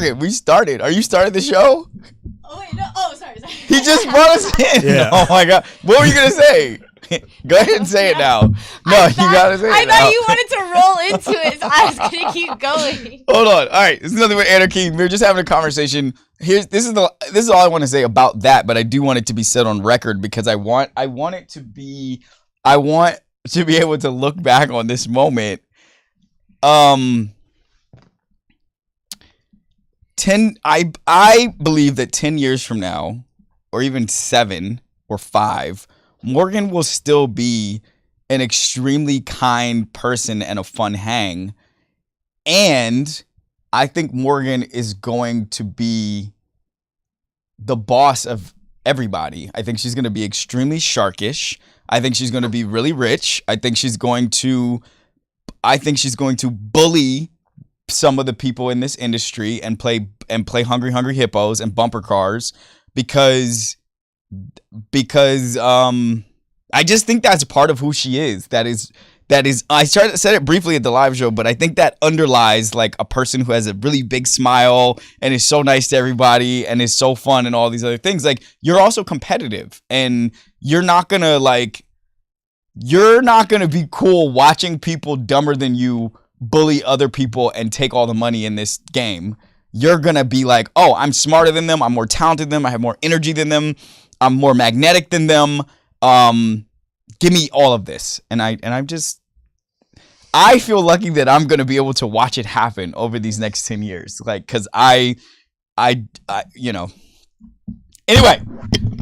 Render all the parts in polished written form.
Morgan, we started. Are you starting the show? Oh, wait, no. Oh, sorry. He just brought us in. Yeah. Oh, my God. What were you going to say? Go ahead and say it now. No, you got to say it now. I thought you wanted to roll into it, so I was going to keep going. Hold on. All right. This is Nothing But Anarchy. We're just having a conversation. This is all I want to say about that, but I do want it to be said on record because I want to be able to look back on this moment. I believe that 10 years from now, or even 7 or 5, Morgan will still be an extremely kind person and a fun hang. And I think Morgan is going to be the boss of everybody. I think she's going to be extremely sharkish. I think she's going to be really rich. I think she's going to bully some of the people in this industry and play hungry hippos and bumper cars because I just think that's part of who she is. That is I said it briefly at the live show, but I think that underlies like a person who has a really big smile and is so nice to everybody and is so fun and all these other things. Like, you're also competitive, and you're not gonna be cool watching people dumber than you bully other people and take all the money in this game. You're gonna be like, oh, I'm smarter than them, I'm more talented than them, I have more energy than them, I'm more magnetic than them. Give me all of this. And I feel lucky that I'm gonna be able to watch it happen over these next 10 years. Like, cause I you know. Anyway,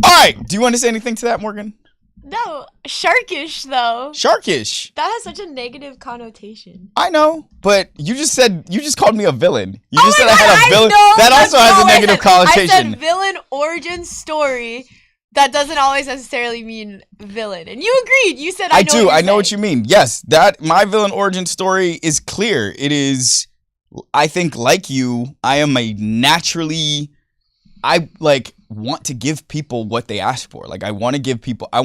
all right. Do you want to say anything to that, Morgan? No, sharkish though. Sharkish. That has such a negative connotation. I know, but you just called me a villain. You just said God, I had a villain. That also has a negative connotation. I said villain origin story. That doesn't always necessarily mean villain. And you agreed. You said I know what you mean. Yes, that my villain origin story is clear. It is, I think, like you, I am a naturally, I want to give people what they ask for. Like, I want to help people. I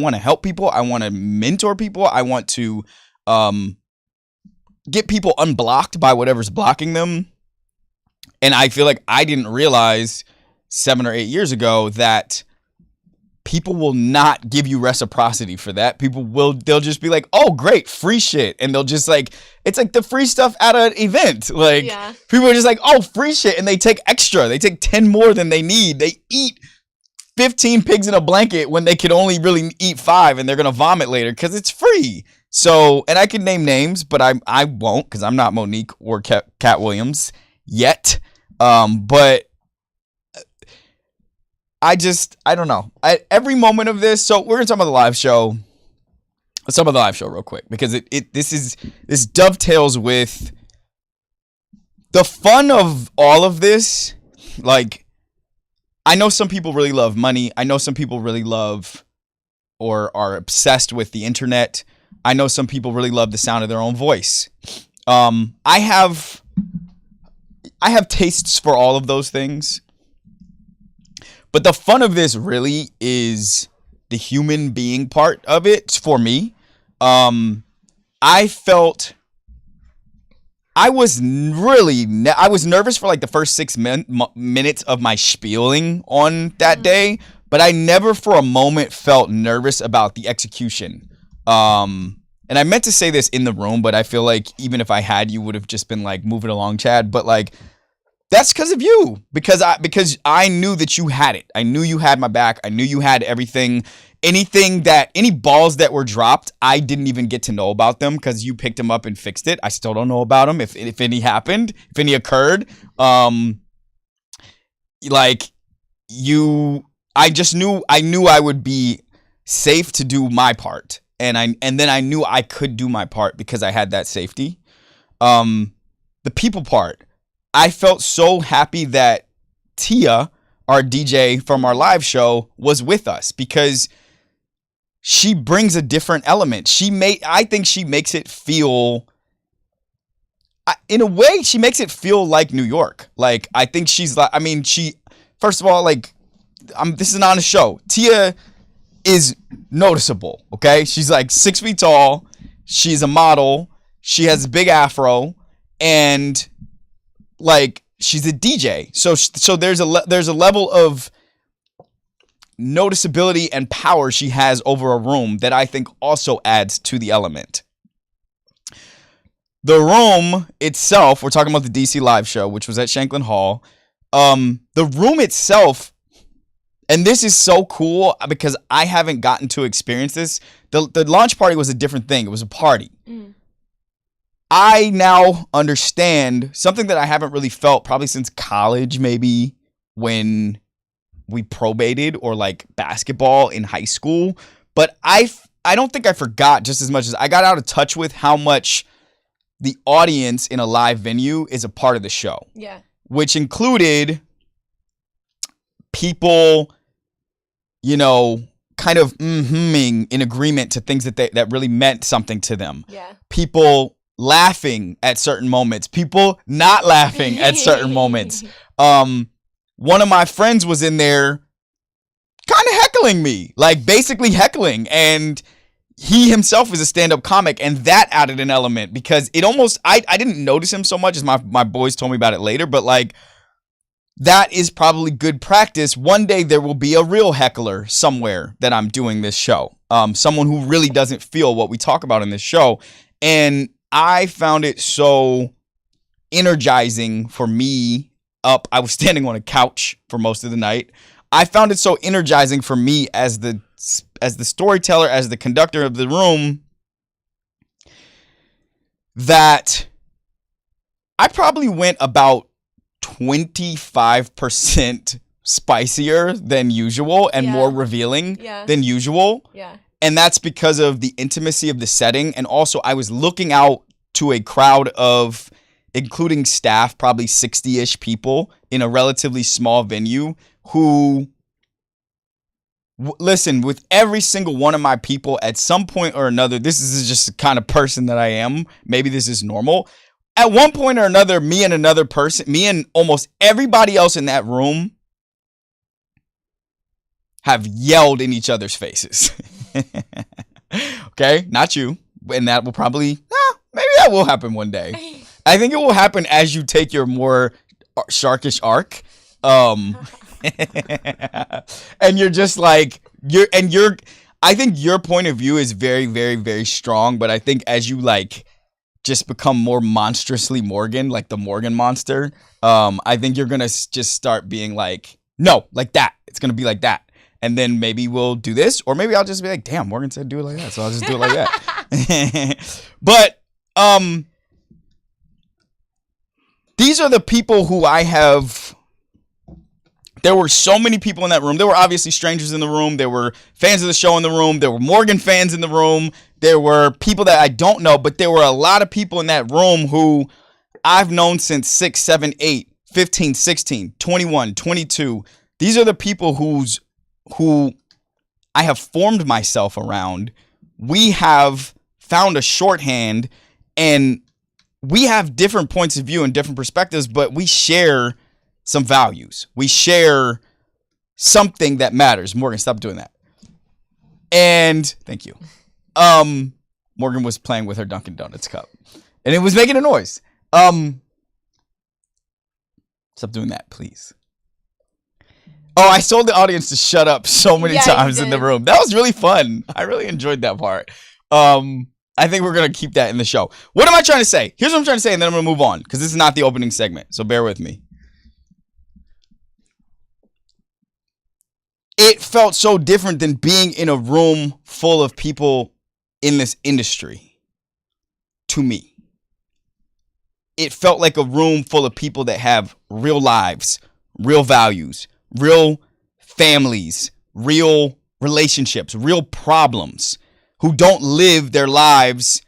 want to mentor people. I want to get people unblocked by whatever's blocking them. And I feel like I didn't realize 7 or 8 years ago that people will not give you reciprocity for that. They'll just be like, oh, great, free shit. And they'll just it's like the free stuff at an event. Like, yeah. People are just like, oh, free shit. And they take extra. They take 10 more than they need. They eat 15 pigs in a blanket when they could only really eat 5, and they're going to vomit later because it's free. So, and I can name names, but I won't because I'm not Monique or Cat Williams yet. But I don't know. Every moment of this. So we're gonna talk about the live show. Let's talk about the live show real quick because this dovetails with the fun of all of this. Like, I know some people really love money. I know some people really love or are obsessed with the internet. I know some people really love the sound of their own voice. I have tastes for all of those things. But the fun of this really is the human being part of it for me. I felt I was nervous for like the first 6 minutes of my spieling on that day, but I never for a moment felt nervous about the execution. And I meant to say this in the room, but I feel like even if I had, you would have just been like, move it along, Chad. But like, that's because of you, because I knew that you had it. I knew you had my back. I knew you had everything. Any balls that were dropped, I didn't even get to know about them because you picked them up and fixed it. I still don't know about them. If any happened, if any occurred, I knew I would be safe to do my part. And then I knew I could do my part because I had that safety. The people part. I felt so happy that Tia, our DJ from our live show, was with us because she brings a different element. I think she makes it feel, in a way, she makes it feel like New York. Like, I think first of all, like, this is not a show. Tia is noticeable, okay? She's like 6 feet tall. She's a model. She has a big afro. And like, she's a DJ. So there's a level of noticeability and power she has over a room that I think also adds to the element. The room itself, we're talking about the DC live show, which was at Shanklin Hall. The room itself, and this is so cool because I haven't gotten to experience this. The launch party was a different thing. It was a party. Mm. I now understand something that I haven't really felt probably since college, maybe when we probated, or like basketball in high school. But I don't think I forgot just as much as I got out of touch with how much the audience in a live venue is a part of the show. Yeah. Which included people, kind of in agreement to things that really meant something to them. Yeah. People laughing at certain moments, people not laughing at certain moments. One of my friends was in there kind of heckling me, like basically heckling, and he himself is a stand-up comic, and that added an element because it almost, I didn't notice him so much as my boys told me about it later, but like that is probably good practice. One day there will be a real heckler somewhere that I'm doing this show. Someone who really doesn't feel what we talk about in this show. And I found it so energizing for me. I was standing on a couch for most of the night. I found it so energizing for me as the storyteller, as the conductor of the room, that I probably went about 25% spicier than usual and more revealing than usual. Yeah. And that's because of the intimacy of the setting. And also I was looking out to a crowd of, including staff, probably 60-ish people in a relatively small venue who, listen, with every single one of my people at some point or another, this is just the kind of person that I am. Maybe this is normal. At one point or another, me and almost everybody else in that room have yelled in each other's faces. Okay, not you. And that will probably, maybe that will happen one day. I think it will happen as you take your more sharkish arc. And you're just like, I think your point of view is very, very, very strong. But I think as you like just become more monstrously Morgan, like the Morgan monster, I think you're going to just start being like, no, like that. It's going to be like that. And then maybe we'll do this, or maybe I'll just be like, damn, Morgan said do it like that. So I'll just do it like that. But these are the people who I have. There were so many people in that room. There were obviously strangers in the room. There were fans of the show in the room. There were Morgan fans in the room. There were people that I don't know, but there were a lot of people in that room who I've known since 6, 7, 8, 15, 16, 21, 22. These are the people who I have formed myself around. We have found a shorthand, and we have different points of view and different perspectives, but we share some values. We share something that matters. Morgan, stop doing that. And thank you. Morgan was playing with her Dunkin' Donuts cup, and it was making a noise. Stop doing that, please. Oh, I told the audience to shut up so many times in the room. That was really fun. I really enjoyed that part. I think we're going to keep that in the show. What am I trying to say? Here's what I'm trying to say, and then I'm going to move on, because this is not the opening segment, so bear with me. It felt so different than being in a room full of people in this industry, to me. It felt like a room full of people that have real lives, real values, real families, real relationships, real problems, who don't live their lives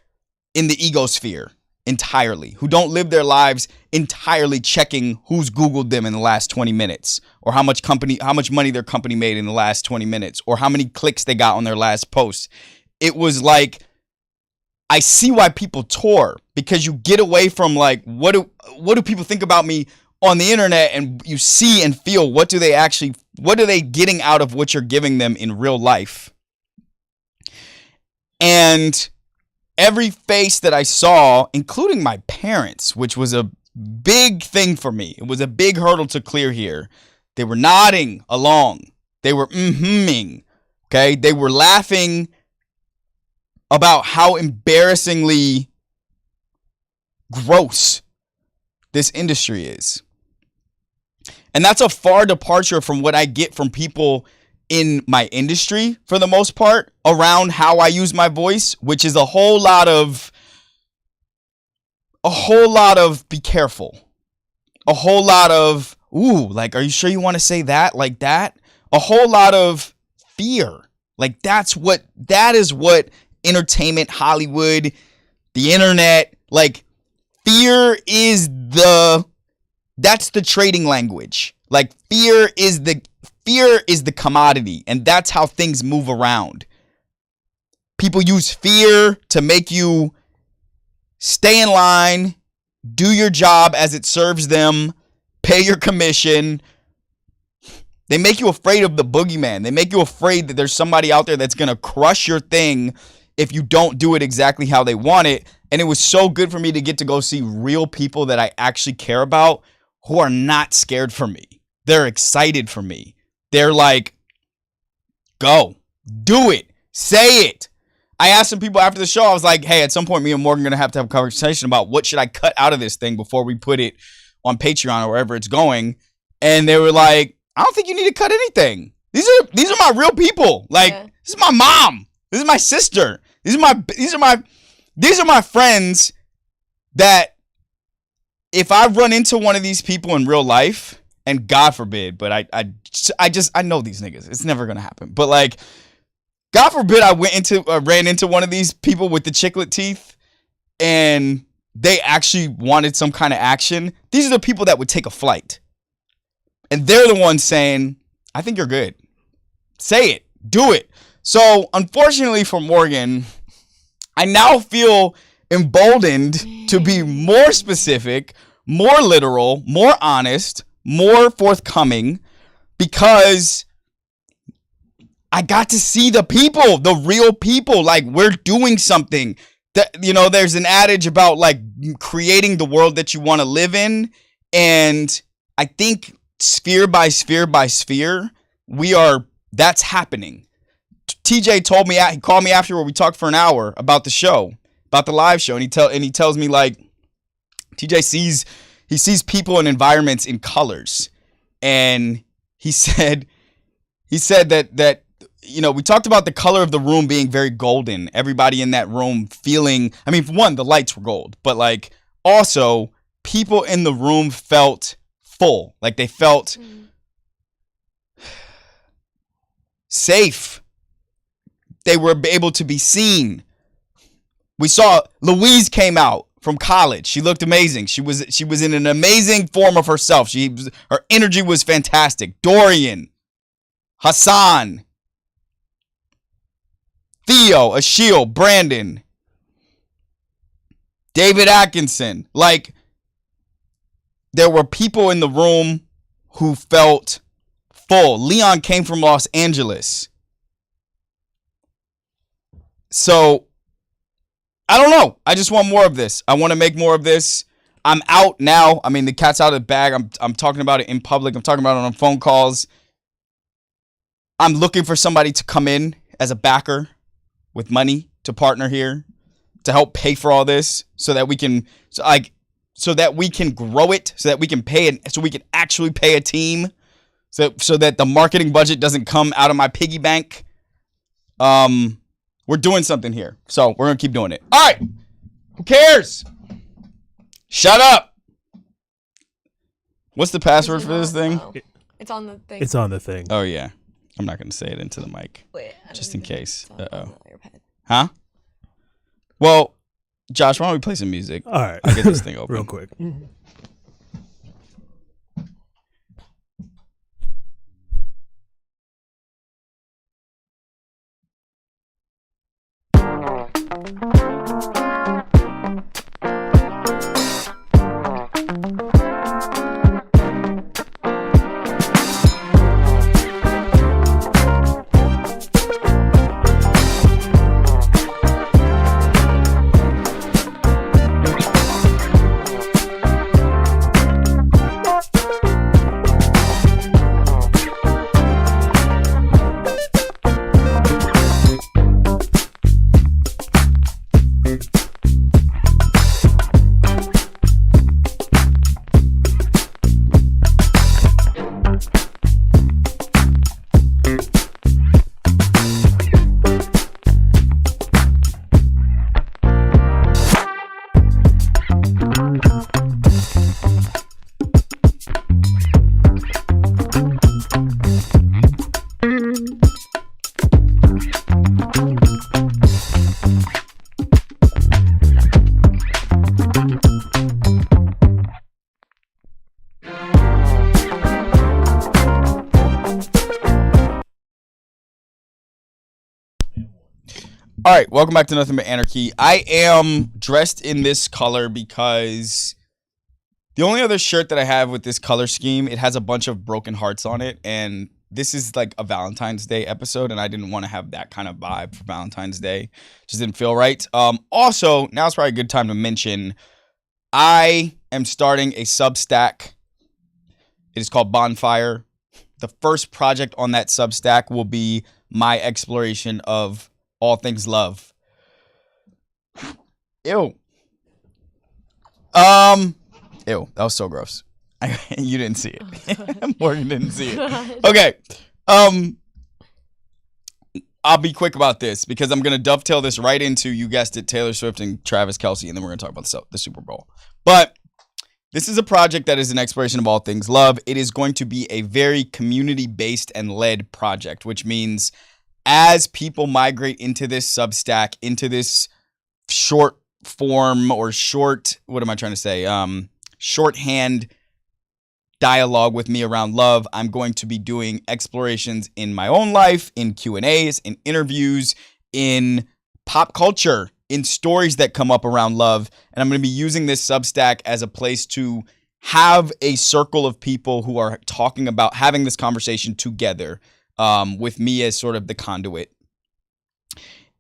in the egosphere entirely, who don't live their lives entirely checking who's Googled them in the last 20 minutes, or how much money their company made in the last 20 minutes, or how many clicks they got on their last post. It was like, I see why people tour, because you get away from like, what do people think about me on the internet, and you see and feel what are they getting out of what you're giving them in real life. And every face that I saw, including my parents, which was a Big thing for me. It was a big hurdle to clear here. They were nodding along. They were mm-hmming. Okay? They were laughing about how embarrassingly gross this industry is. And that's a far departure from what I get from people in my industry, for the most part, around how I use my voice, which is a whole lot of be careful. A whole lot of, ooh, like, are you sure you want to say that like that? A whole lot of fear. Like, that is what entertainment, Hollywood, the internet, like, fear is that's the trading language. Like, fear is the commodity, and that's how things move around. People use fear to make you stay in line, do your job as it serves them, pay your commission. They make you afraid of the boogeyman. They make you afraid that there's somebody out there that's going to crush your thing if you don't do it exactly how they want it. And it was so good for me to get to go see real people that I actually care about who are not scared for me. They're excited for me. They're like, go, do it, say it. I asked some people after the show, I was like, hey, at some point, me and Morgan are going to have a conversation about what should I cut out of this thing before we put it on Patreon or wherever it's going. And they were like, I don't think you need to cut anything. These are my real people. Like, This is my mom. This is my sister. These are my friends that if I run into one of these people in real life, and God forbid, but I know these niggas. It's never going to happen. But like, God forbid I ran into one of these people with the chiclet teeth and they actually wanted some kind of action. These are the people that would take a flight. And they're the ones saying, I think you're good. Say it. Do it. So unfortunately for Morgan, I now feel emboldened to be more specific, more literal, more honest, more forthcoming, because I got to see the people, the real people. Like, we're doing something. That, you know, there's an adage about like creating the world that you want to live in. And I think sphere by sphere by sphere, that's happening. TJ told me, he called me after where we talked for an hour about the show, about the live show. And he tells me like, TJ sees people and environments in colors. And he said that, you know, we talked about the color of the room being very golden. Everybody in that room feeling, I mean, for one, the lights were gold, but like also people in the room felt full. Like they felt safe. They were able to be seen. We saw Louise came out from college. She looked amazing. She was in an amazing form of herself. Her energy was fantastic. Dorian, Hassan, Theo, Ashiel, Brandon, David Atkinson. Like, there were people in the room who felt full. Leon came from Los Angeles. So, I don't know. I just want more of this. I want to make more of this. I'm out now. I mean, the cat's out of the bag. I'm talking about it in public. I'm talking about it on phone calls. I'm looking for somebody to come in as a backer with money to partner here to help pay for all this so that we can grow it, so that we can pay it, so we can actually pay a team, so that the marketing budget doesn't come out of my piggy bank. We're doing something here. So we're going to keep doing it. All right. Who cares? Shut up. What's the password for this thing? It's on the thing. It's on the thing. Oh, yeah. I'm not going to say it into the mic. Wait, just in case. Uh-oh. Pad. Huh? Well, Josh, why don't we play some music? All right. I'll get this thing open. Real quick. All right, welcome back to Nothing But Anarchy. I am dressed in this color because the only other shirt that I have with this color scheme, it has a bunch of broken hearts on it, and this is like a Valentine's Day episode, and I didn't want to have that kind of vibe for Valentine's Day. Just didn't feel right. Also, now's probably a good time to mention I am starting a Substack. It is called Bonfire. The first project on that Substack will be my exploration of all things love. Ew. Ew, that was so gross. You didn't see it. Morgan didn't see it. Okay. I'll be quick about this because I'm going to dovetail this right into, you guessed it, Taylor Swift and Travis Kelce, and then we're going to talk about the Super Bowl. But this is a project that is an exploration of all things love. It is going to be a very community-based and led project, which means as people migrate into this Substack, into this short form or shorthand dialogue with me around love, I'm going to be doing explorations in my own life, in Q&As, in interviews, in pop culture, in stories that come up around love. And I'm going to be using this Substack as a place to have a circle of people who are talking about having this conversation together, with me as sort of the conduit.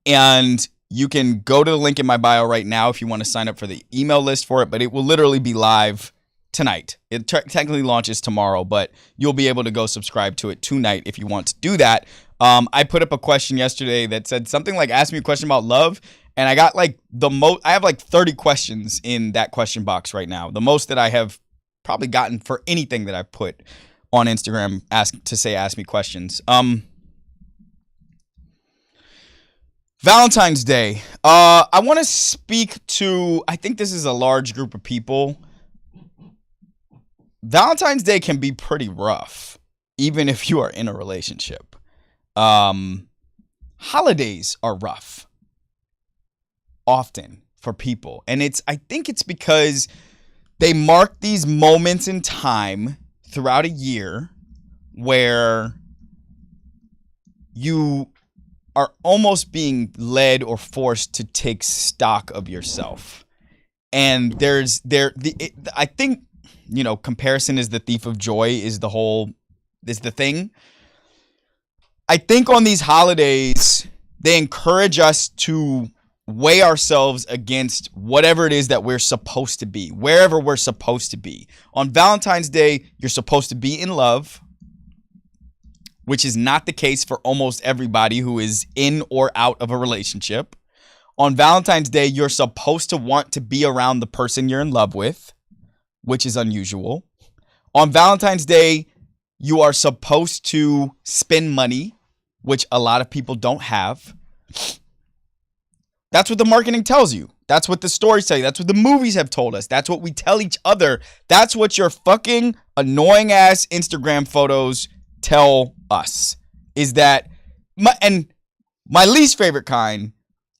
And you can go to the link in my bio right now if you want to sign up for the email list for it, but it will literally be live tonight. It technically launches tomorrow, but you'll be able to go subscribe to it tonight if you want to do that. I put up a question yesterday that said something like, ask me a question about love. And I got like I have like 30 questions in that question box right now. The most that I have probably gotten for anything that I've put on Instagram ask me questions. Valentine's Day. I want to speak to, I think this is a large group of people. Valentine's Day can be pretty rough, even if you are in a relationship. Holidays are rough, often for people. And I think it's because they mark these moments in time throughout a year where you are almost being led or forced to take stock of yourself. And I think, comparison is the thief of joy is the thing. I think on these holidays, they encourage us to weigh ourselves against whatever it is that we're supposed to be, wherever we're supposed to be. On Valentine's Day, you're supposed to be in love, which is not the case for almost everybody who is in or out of a relationship. On Valentine's Day, you're supposed to want to be around the person you're in love with, which is unusual. On Valentine's Day, you are supposed to spend money, which a lot of people don't have. That's what the marketing tells you. That's what the stories tell you. That's what the movies have told us. That's what we tell each other. That's what your fucking annoying ass Instagram photos tell us. Is that my least favorite kind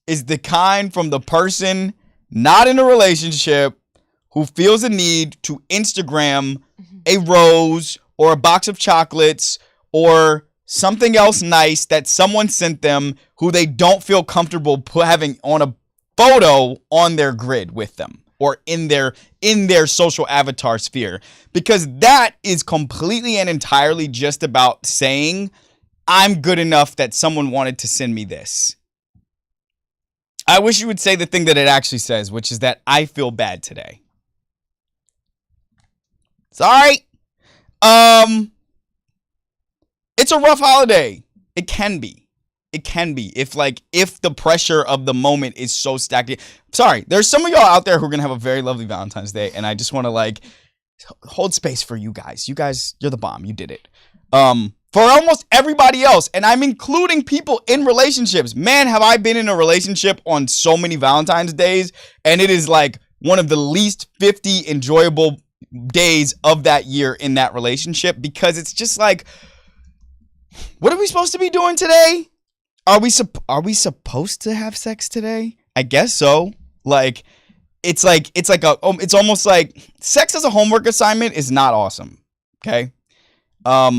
is the kind from the person not in a relationship who feels a need to Instagram a rose or a box of chocolates or something else nice that someone sent them who they don't feel comfortable having on a photo on their grid with them or in their social avatar sphere, because that is completely and entirely just about saying, I'm good enough that someone wanted to send me this. I wish you would say the thing that it actually says, which is that I feel bad today. Sorry. It's a rough holiday. It can be. If the pressure of the moment is so stacked. Sorry, there's some of y'all out there who are going to have a very lovely Valentine's Day. And I just want to hold space for you guys. You guys, you're the bomb. You did it. For almost everybody else, and I'm including people in relationships. Man, have I been in a relationship on so many Valentine's days. And it is one of the least 50 enjoyable days of that year in that relationship, because it's just what are we supposed to be doing today? Are we supposed to have sex today? I guess so. It's almost like sex as a homework assignment is not awesome. Okay. Are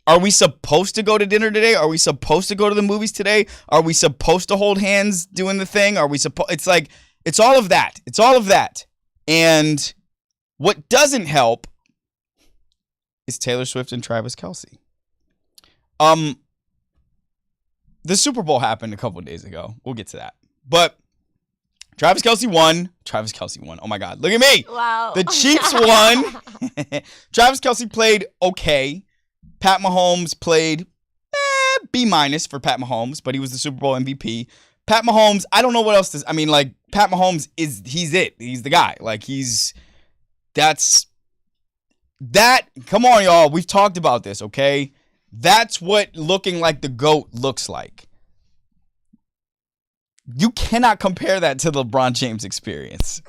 Are we supposed to go to dinner today? Are we supposed to go to the movies today? Are we supposed to hold hands doing the thing? Are we supposed? It's like, it's all of that. It's all of that. And what doesn't help is Taylor Swift and Travis Kelce. The Super Bowl happened a couple of days ago. We'll get to that. But Travis Kelce won. Oh my God. Look at me. Wow. The Chiefs won. Travis Kelce played okay. Pat Mahomes played B- for Pat Mahomes, but he was the Super Bowl MVP. Pat Mahomes, I don't know what else to, I mean, like, Pat Mahomes he's it. He's the guy. Like, come on, y'all. We've talked about this, okay? That's what looking like the GOAT looks like. You cannot compare that to the LeBron James experience.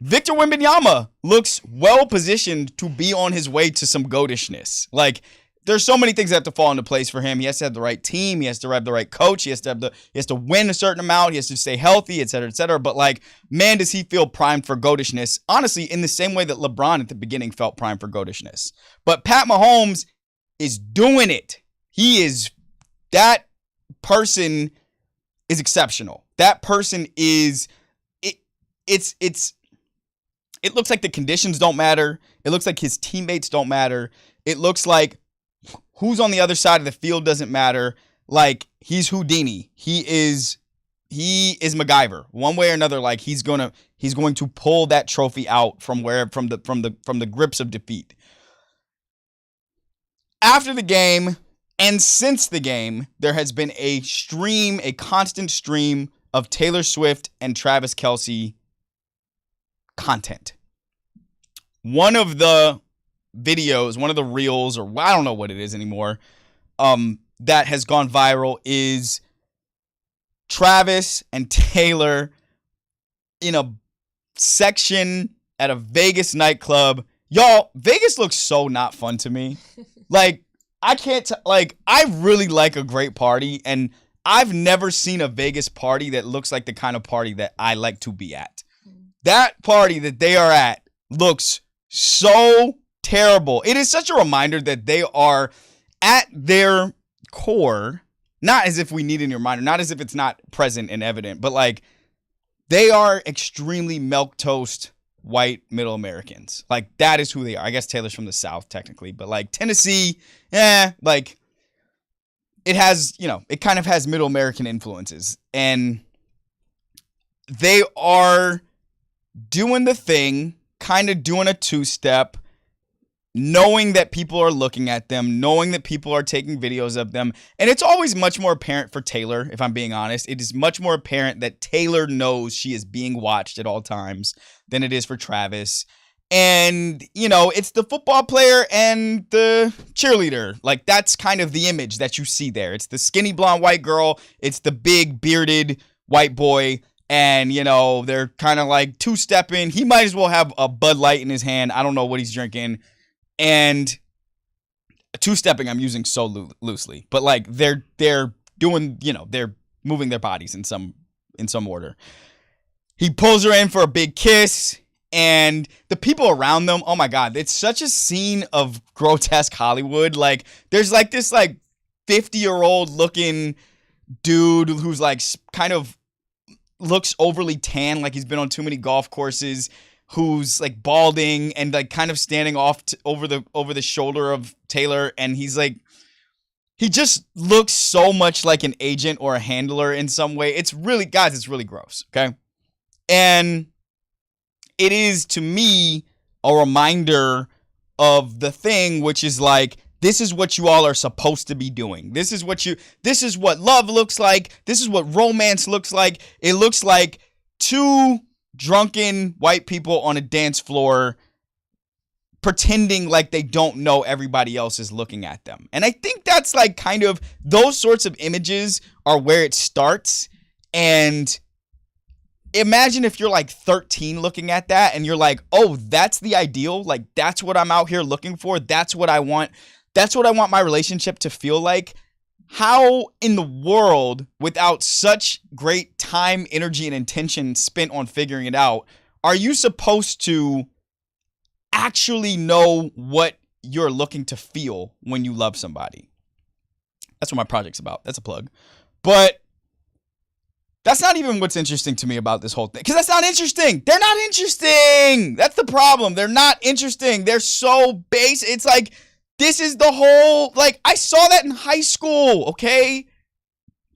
Victor Wembanyama looks well positioned to be on his way to some goatishness. Like, there's so many things that have to fall into place for him. He has to have the right team. He has to have the right coach. He has to win a certain amount. He has to stay healthy, et cetera, et cetera. But, like, man, does he feel primed for goatishness. Honestly, in the same way that LeBron at the beginning felt primed for goatishness. But Pat Mahomes is doing it. That person is exceptional. That person is, it looks like the conditions don't matter. It looks like his teammates don't matter. It looks like who's on the other side of the field doesn't matter. Like, he's Houdini. He is MacGyver. One way or another, like, he's going to pull that trophy out from the grips of defeat. After the game and since the game, there has been a constant stream of Taylor Swift and Travis Kelce content. One of the videos, one of the reels, or I don't know what it is anymore, that has gone viral is Travis and Taylor in a section at a Vegas nightclub. Y'all, Vegas looks so not fun to me. Like, I really like a great party, and I've never seen a Vegas party that looks like the kind of party that I like to be at. That party that they are at looks so terrible. It is such a reminder that they are at their core, not as if we need it in your mind, or not as if it's not present and evident, but like, they are extremely milquetoast white middle Americans. Like, that is who they are. I guess Taylor's from the South technically, but like Tennessee, like, it has, it kind of has middle American influences, and they are doing the thing, kind of doing a two-step, knowing that people are looking at them, knowing that people are taking videos of them. And it's always much more apparent for Taylor, if I'm being honest. It is much more apparent that Taylor knows she is being watched at all times than it is for Travis. And, it's the football player and the cheerleader. Like, that's kind of the image that you see there. It's the skinny blonde white girl. It's the big bearded white boy. And, they're kind of like two-stepping. He might as well have a Bud Light in his hand. I don't know what he's drinking. And two-stepping I'm using so loosely. But, like, they're doing, they're moving their bodies in some order. He pulls her in for a big kiss. And the people around them, oh my God, it's such a scene of grotesque Hollywood. Like, there's like this like 50-year-old looking dude who's like kind of looks overly tan, like he's been on too many golf courses, who's like balding and like kind of standing off over the shoulder of Taylor. And he's like, he just looks so much like an agent or a handler in some way. It's really, guys, it's really gross. Okay. And it is, to me, a reminder of the thing, which is like, this is what you all are supposed to be doing. This is what love looks like. This is what romance looks like. It looks like two drunken white people on a dance floor pretending like they don't know everybody else is looking at them. And I think that's like kind of, those sorts of images are where it starts. And imagine if you're like 13 looking at that and you're like, oh, that's the ideal. Like, that's what I'm out here looking for. That's what I want. That's what I want my relationship to feel like. How in the world, without such great time, energy, and intention spent on figuring it out, are you supposed to actually know what you're looking to feel when you love somebody. That's what my project's about. That's a plug. But that's not even what's interesting to me about this whole thing. Because that's not interesting. They're not interesting. That's the problem. They're not interesting. They're so base. It's like, this is the whole, like, I saw that in high school, okay?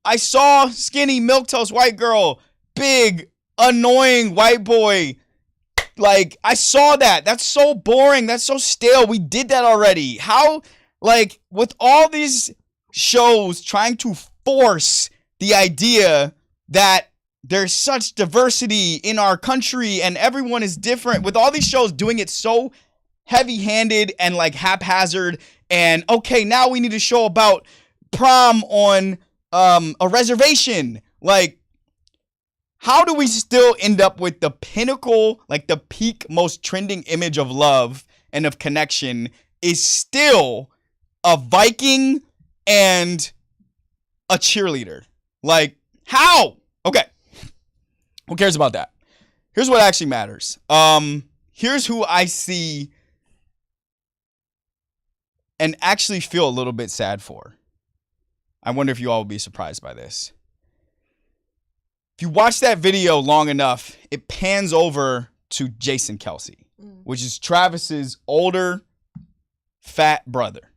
I saw skinny, milquetoast white girl, big, annoying white boy. Like, I saw that. That's so boring. That's so stale. We did that already. How, like, with all these shows trying to force the idea that there's such diversity in our country and everyone is different, with all these shows doing it so heavy-handed and like haphazard, and okay, now we need a show about prom on a reservation. Like, how do we still end up with the pinnacle, like the peak, most trending image of love and of connection is still a Viking and a cheerleader? Like, how? Okay. Who cares about that? Here's what actually matters. Here's who I see and actually feel a little bit sad for. I wonder if you all will be surprised by this. If you watch that video long enough, it pans over to Jason Kelce, which is Travis's older, fat brother.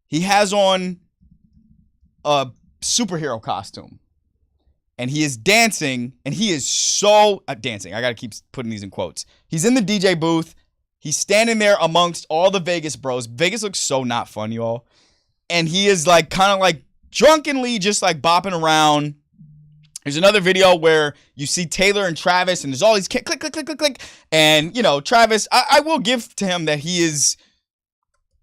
He has on a superhero costume. And he is dancing, and he is so dancing. I got to keep putting these in quotes. He's in the DJ booth. He's standing there amongst all the Vegas bros. Vegas looks so not fun, y'all. And he is like kind of like drunkenly just like bopping around. There's another video where you see Taylor and Travis, and there's all these click, click, click, click, click, click. And, you know, Travis, I will give to him that he is,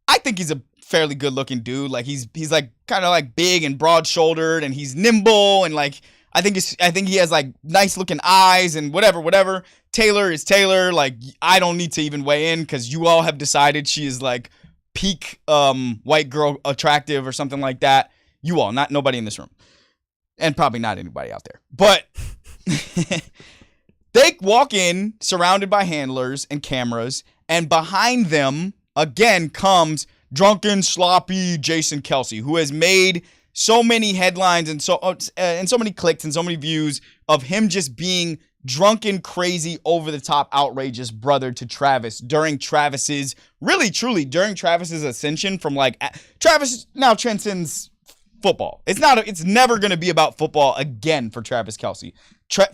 I think he's a fairly good looking dude. Like he's like kind of like big and broad shouldered, and he's nimble, and like, I think he has like nice looking eyes and whatever. Taylor is Taylor. Like, I don't need to even weigh in because you all have decided she is like peak white girl attractive or something like that. You all, not nobody in this room, and probably not anybody out there. But they walk in surrounded by handlers and cameras, and behind them again comes drunken, sloppy Jason Kelce, who has made so many headlines and so many clicks and so many views of him just being drunken, crazy, over the top, outrageous brother to Travis during Travis's ascension from like, Travis now transcends football. It's never going to be about football again for Travis Kelce.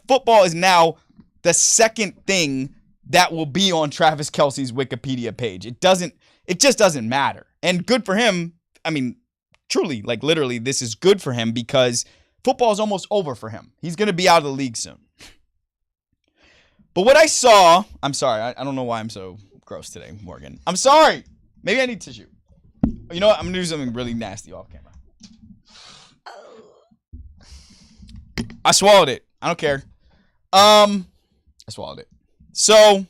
Football is now the second thing that will be on Travis Kelce's Wikipedia page. It just doesn't matter. And good for him. I mean, truly, like literally, this is good for him because football is almost over for him. He's going to be out of the league soon. But what I saw, I'm sorry, I don't know why I'm so gross today, Morgan. I'm sorry. Maybe I need tissue. You know what? I'm going to do something really nasty off camera. I swallowed it. I don't care. I swallowed it. So,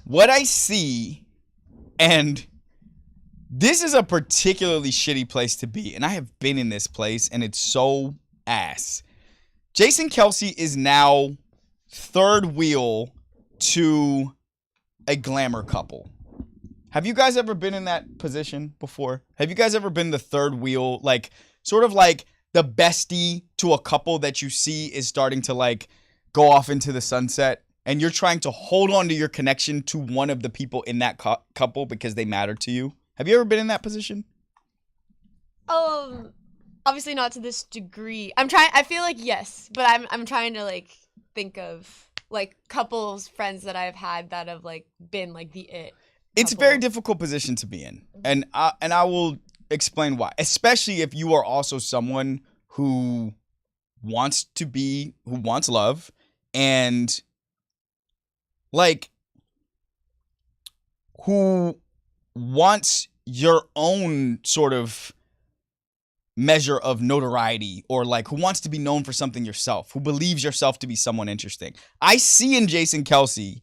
what I see, and this is a particularly shitty place to be, and I have been in this place, and it's so ass. Jason Kelce is now third wheel to a glamour couple. Have you guys ever been in that position before? Have you guys ever been the third wheel, like sort of like the bestie to a couple that you see is starting to like go off into the sunset, and you're trying to hold on to your connection to one of the people in that couple because they matter to you? Have you ever been in that position? Obviously not to this degree. I feel like yes, but I'm trying to like think of like couples, friends that I've had that have like been like the it. It's a very difficult position to be in, and I will explain why. Especially if you are also someone who wants love, and like who wants your own sort of measure of notoriety, or like who wants to be known for something yourself, who believes yourself to be someone interesting. I see in Jason Kelce,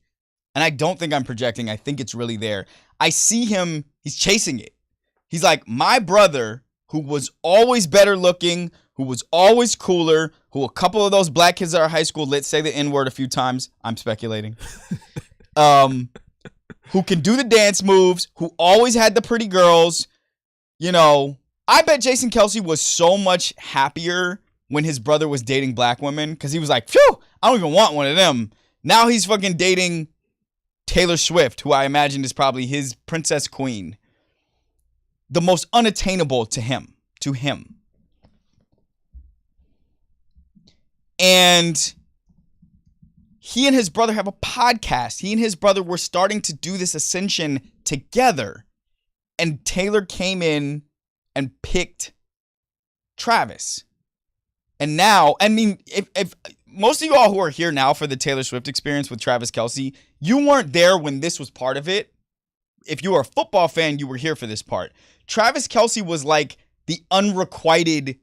and I don't think I'm projecting, I think it's really there. I see him, he's chasing it. He's like, my brother, who was always better looking, who was always cooler, who a couple of those black kids at our high school, let's say the N-word a few times. I'm speculating. who can do the dance moves, who always had the pretty girls. You know, I bet Jason Kelce was so much happier when his brother was dating black women because he was like, phew, I don't even want one of them. Now he's fucking dating Taylor Swift, who I imagine is probably his princess queen. The most unattainable to him. And he and his brother have a podcast. He and his brother were starting to do this ascension together. And Taylor came in and picked Travis. And now, I mean, if most of you all who are here now for the Taylor Swift experience with Travis Kelce, you weren't there when this was part of it. If you were a football fan, you were here for this part. Travis Kelce was like the unrequited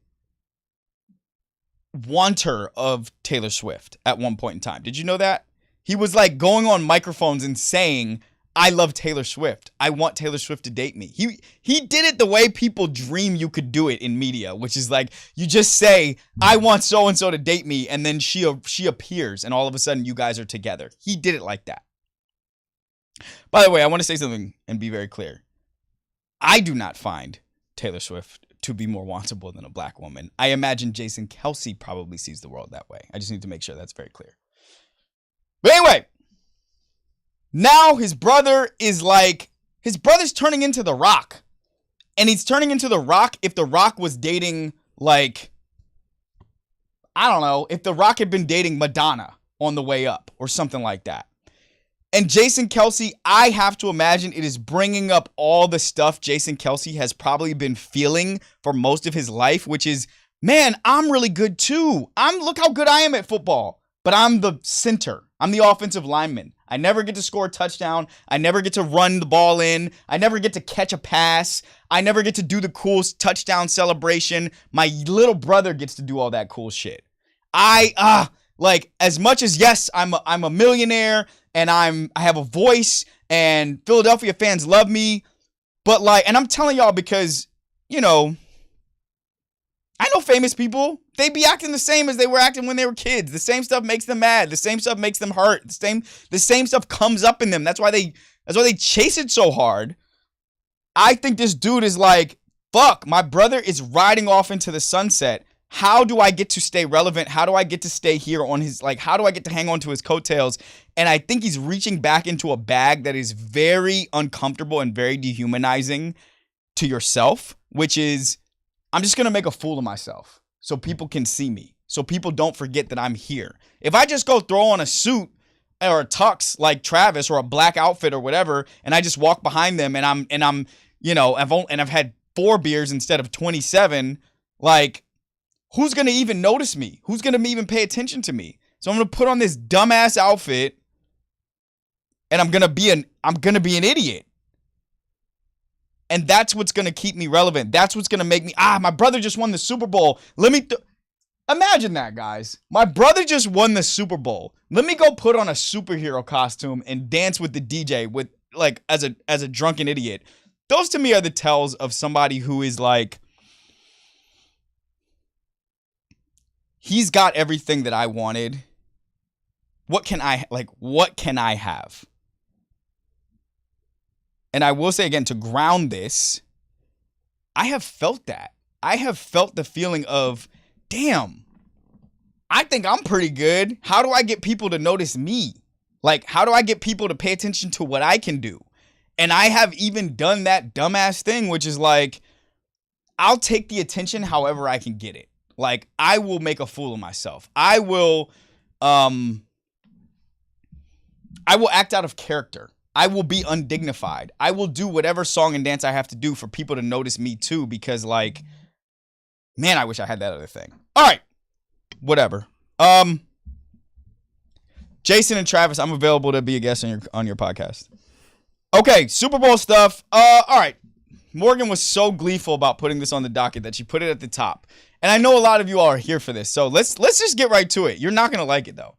wanter of Taylor Swift at one point in time. Did you know that? He was like going on microphones and saying, I love Taylor Swift. I want Taylor Swift to date me. He did it the way people dream you could do it in media, which is like you just say, I want so-and-so to date me, and then she appears, and all of a sudden you guys are together. He did it like that. By the way, I want to say something and be very clear. I do not find Taylor Swift to be more wantable than a black woman. I imagine Jason Kelce probably sees the world that way. I just need to make sure that's very clear. But anyway, now his brother's turning into The Rock. And he's turning into The Rock if The Rock was dating, like, I don't know, if The Rock had been dating Madonna on the way up or something like that. And Jason Kelce, I have to imagine it is bringing up all the stuff Jason Kelce has probably been feeling for most of his life, which is, man, I'm really good too. Look how good I am at football, but I'm the center. I'm the offensive lineman. I never get to score a touchdown. I never get to run the ball in. I never get to catch a pass. I never get to do the cool touchdown celebration. My little brother gets to do all that cool shit. Like, as much as, yes, I'm a millionaire and I have a voice and Philadelphia fans love me, but like, and I'm telling y'all because, you know, I know famous people, they be acting the same as they were acting when they were kids. The same stuff makes them mad. The same stuff makes them hurt. The same stuff comes up in them. That's why they chase it so hard. I think this dude is like, fuck, my brother is riding off into the sunset. How do I get to stay relevant? How do I get to stay here on his, like, how do I get to hang on to his coattails? And I think he's reaching back into a bag that is very uncomfortable and very dehumanizing to yourself, which is, I'm just going to make a fool of myself so people can see me, so people don't forget that I'm here. If I just go throw on a suit or a tux like Travis or a black outfit or whatever, and I just walk behind them and I'm, you know, I've had 4 beers instead of 27, like, who's going to even notice me? Who's going to even pay attention to me? So I'm going to put on this dumbass outfit and I'm going to be an idiot. And that's what's going to keep me relevant. That's what's going to make me, my brother just won the Super Bowl. Imagine that, guys. My brother just won the Super Bowl. Let me go put on a superhero costume and dance with the DJ with, like, as a drunken idiot. Those to me are the tells of somebody who is like, he's got everything that I wanted. What can I have? And I will say again, to ground this, I have felt that. I have felt the feeling of, damn, I think I'm pretty good. How do I get people to notice me? Like, how do I get people to pay attention to what I can do? And I have even done that dumbass thing, which is like, I'll take the attention however I can get it. Like, I will make a fool of myself. I will act out of character. I will be undignified. I will do whatever song and dance I have to do for people to notice me too, because, like, man, I wish I had that other thing. All right, whatever. Jason and Travis, I'm available to be a guest on your podcast. Okay, Super Bowl stuff. All right. Morgan was so gleeful about putting this on the docket that she put it at the top. And I know a lot of you all are here for this. So let's just get right to it. You're not going to like it, though.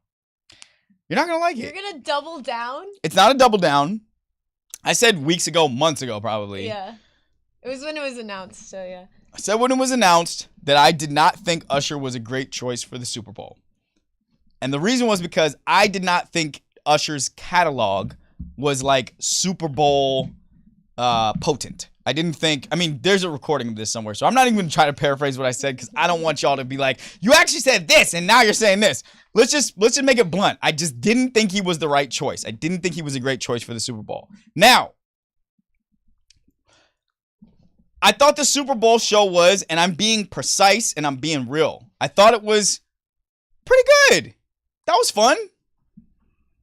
You're not going to like it. You're going to double down? It's not a double down. I said weeks ago, months ago, probably. Yeah. It was when it was announced, so yeah. I said when it was announced that I did not think Usher was a great choice for the Super Bowl. And the reason was because I did not think Usher's catalog was like Super Bowl potent. I didn't think, I mean, there's a recording of this somewhere, so I'm not even going to try to paraphrase what I said because I don't want y'all to be like, you actually said this and now you're saying this. Let's just make it blunt. I just didn't think he was the right choice. I didn't think he was a great choice for the Super Bowl. Now, I thought the Super Bowl show was, and I'm being precise and I'm being real, I thought it was pretty good. That was fun.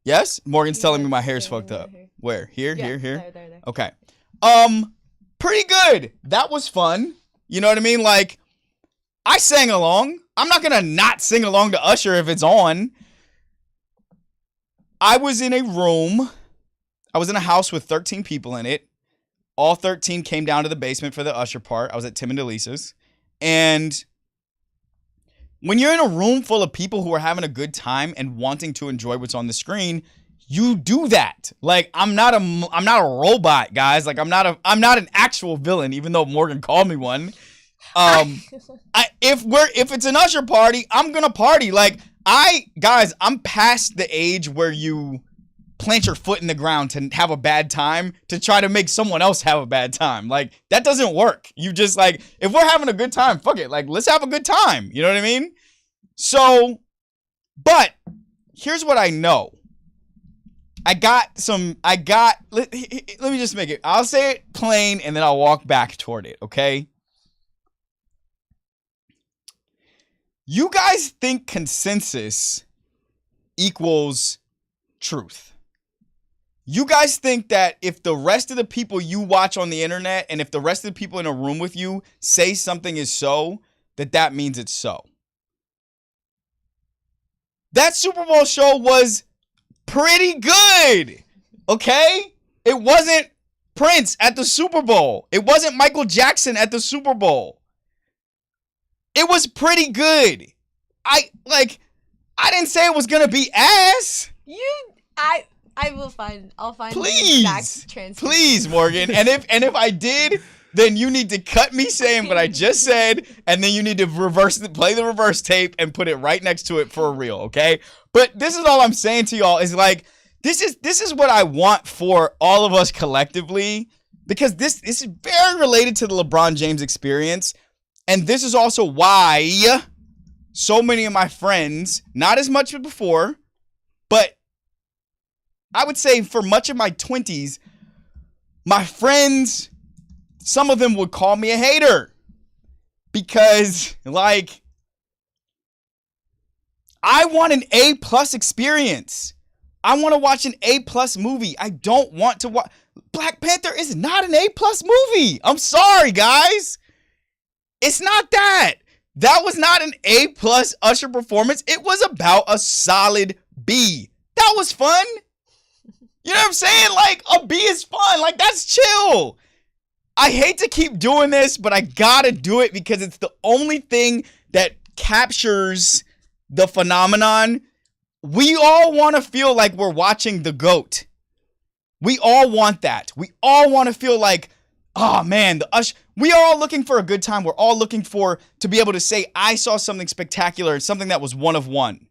Yes? Morgan's telling me my hair's fucked up. Where? Here? Here? There. Okay. Pretty good. That was fun. You know what I mean? Like, I sang along. I'm not gonna not sing along to Usher if it's on. I was in a room. I was in a house with 13 people in it. All 13 came down to the basement for the Usher part. I was at Tim and Delisa's. And when you're in a room full of people who are having a good time and wanting to enjoy what's on the screen, you do that. Like, I'm not a robot, guys. Like, I'm not an actual villain, even though Morgan called me one. If it's an Usher party, I'm gonna party. Like, I'm past the age where you plant your foot in the ground to have a bad time to try to make someone else have a bad time. Like, that doesn't work. You just, like, if we're having a good time, fuck it. Like, let's have a good time. You know what I mean? So, but here's what I know. Let me just make it, I'll say it plain and then I'll walk back toward it, okay? You guys think consensus equals truth. You guys think that if the rest of the people you watch on the internet and if the rest of the people in a room with you say something is so, that means it's so. That Super Bowl show was pretty good, okay? It wasn't Prince at the Super Bowl. It wasn't Michael Jackson at the Super Bowl. It was pretty good. I didn't say it was gonna be ass. I'll find please, the exact transcript. Please, Morgan. And if I did, then you need to cut me saying what I just said, and then you need to play the reverse tape and put it right next to it for real, okay? But this is all I'm saying to y'all is like, this is what I want for all of us collectively, because this is very related to the LeBron James experience, and this is also why so many of my friends, not as much as before, but I would say for much of my 20s, my friends, some of them would call me a hater because, like, I want an A+ experience. I want to watch an A+ movie. I don't want to watch. Black Panther is not an A+ movie. I'm sorry, guys. It's not that. That was not an A+ Usher performance. It was about a solid B. That was fun. You know what I'm saying? Like, a B is fun. Like, that's chill. I hate to keep doing this, but I gotta do it because it's the only thing that captures the phenomenon. We all want to feel like we're watching the GOAT. We all want that. We all want to feel like, oh man, the Usher. We are all looking for a good time. We're all looking to be able to say, I saw something spectacular, something that was one of one.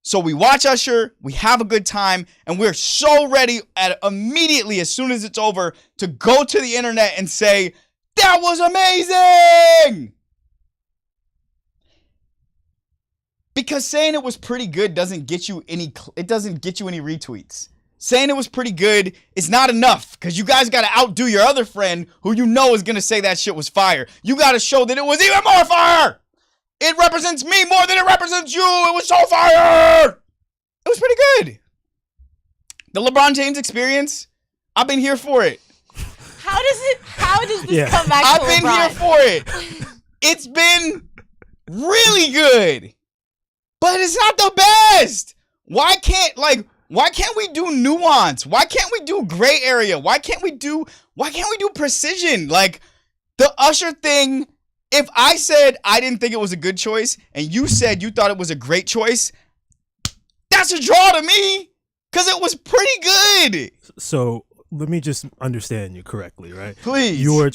So we watch Usher, we have a good time, and we're so ready immediately as soon as it's over to go to the internet and say, that was amazing! Because saying it was pretty good doesn't get you any retweets. Saying it was pretty good is not enough because you guys got to outdo your other friend who you know is going to say that shit was fire. You got to show that it was even more fire! It represents me more than it represents you. It was so fire. It was pretty good. The LeBron James experience, I've been here for it. How does this come back to I've been here for it. It's been really good. But it's not the best. Why can't we do nuance? Why can't we do gray area? Why can't we do precision? Like, the Usher thing, if I said I didn't think it was a good choice and you said you thought it was a great choice, that's a draw to me because it was pretty good. So let me just understand you correctly, right? Please. You're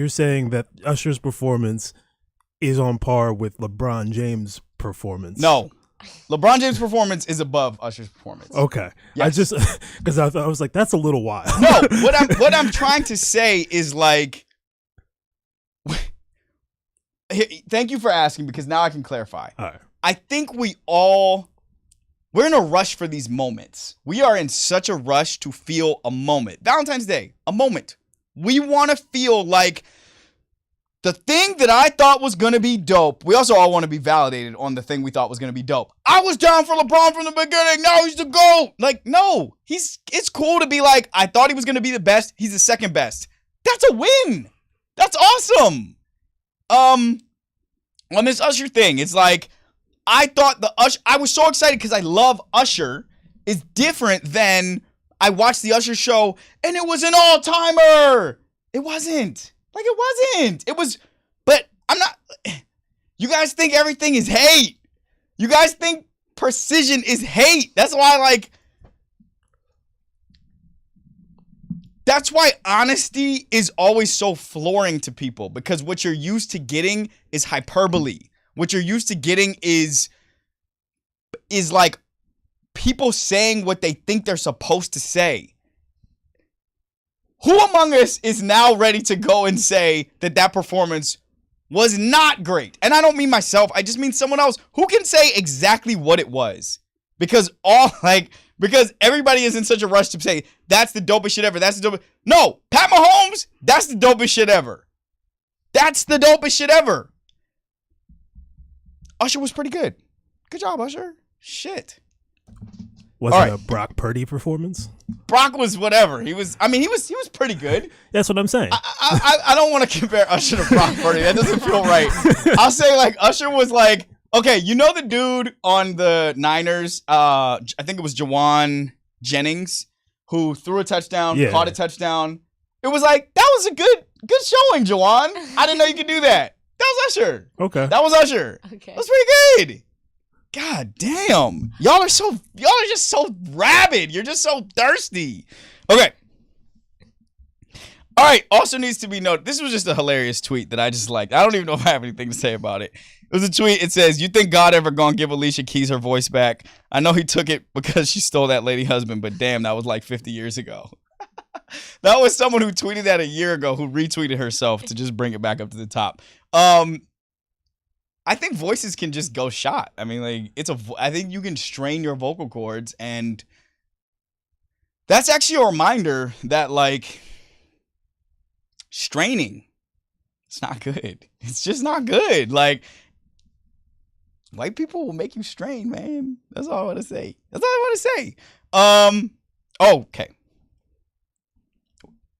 saying that Usher's performance is on par with LeBron James' performance. No. LeBron James' performance is above Usher's performance. Okay. Yes. I just because I was like, that's a little wild. No, what I'm trying to say is like, thank you for asking because now I can clarify. All right. I think we're in a rush for these moments. We are in such a rush to feel a moment. Valentine's Day, a moment. We want to feel like the thing that I thought was going to be dope. We also all want to be validated on the thing we thought was going to be dope. I was down for LeBron from the beginning. Now he's the GOAT. Like, no, it's cool to be like, I thought he was going to be the best. He's the second best. That's a win. That's awesome. On this Usher thing, it's like, I thought I was so excited because I love Usher is different than I watched the Usher show and it was an all-timer. It wasn't. Like, it wasn't. It was, but I'm not, you guys think everything is hate. You guys think precision is hate. That's why honesty is always so flooring to people because what you're used to getting is hyperbole. What you're used to getting is like people saying what they think they're supposed to say. Who among us is now ready to go and say that performance was not great? And I don't mean myself. I just mean someone else who can say exactly what it was. Because everybody is in such a rush to say, that's the dopest shit ever. That's the dopest. No, Pat Mahomes, that's the dopest shit ever. That's the dopest shit ever. Usher was pretty good. Good job, Usher. Shit. Was All it right. a Brock Purdy performance? Brock was whatever. He was pretty good. That's what I'm saying. I don't want to compare Usher to Brock Purdy. That doesn't feel right. I'll say like Usher was like, okay, you know the dude on the Niners, I think it was Jawan Jennings, who threw a touchdown, caught a touchdown. It was like, that was a good showing, Jawan. I didn't know you could do that. That was Usher. Okay. That was Usher. Okay. That was pretty good. God damn. Y'all are just so rabid. You're just so thirsty. Okay. All right. Also needs to be noted. This was just a hilarious tweet that I just liked. I don't even know if I have anything to say about it. It was a tweet. It says, you think God ever gonna give Alicia Keys her voice back? I know he took it because she stole that lady husband, but damn, that was like 50 years ago. That was someone who tweeted that a year ago who retweeted herself to just bring it back up to the top. I think voices can just go shot. I mean, like I think you can strain your vocal cords, and that's actually a reminder that like straining, it's not good. It's just not good. Like white people will make you strain, man. That's all I want to say. Okay.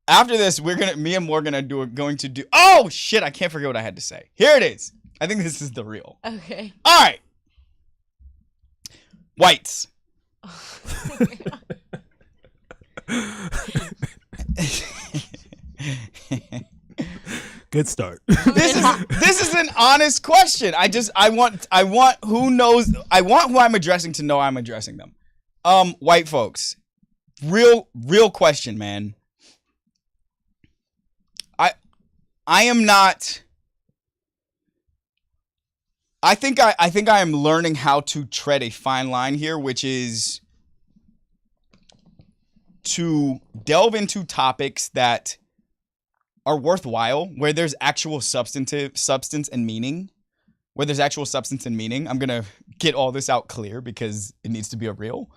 After this, me and Morgan are going to do. Oh shit! I can't forget what I had to say. Here it is. I think this is the real. Okay. All right. Whites. Good start. This is an honest question. I want who I'm addressing to know I'm addressing them. White folks. Real question, man. I am not. I think I am learning how to tread a fine line here, which is to delve into topics that are worthwhile, where there's actual substance and meaning. Where there's actual substance and meaning. I'm gonna get all this out clear because it needs to be a real.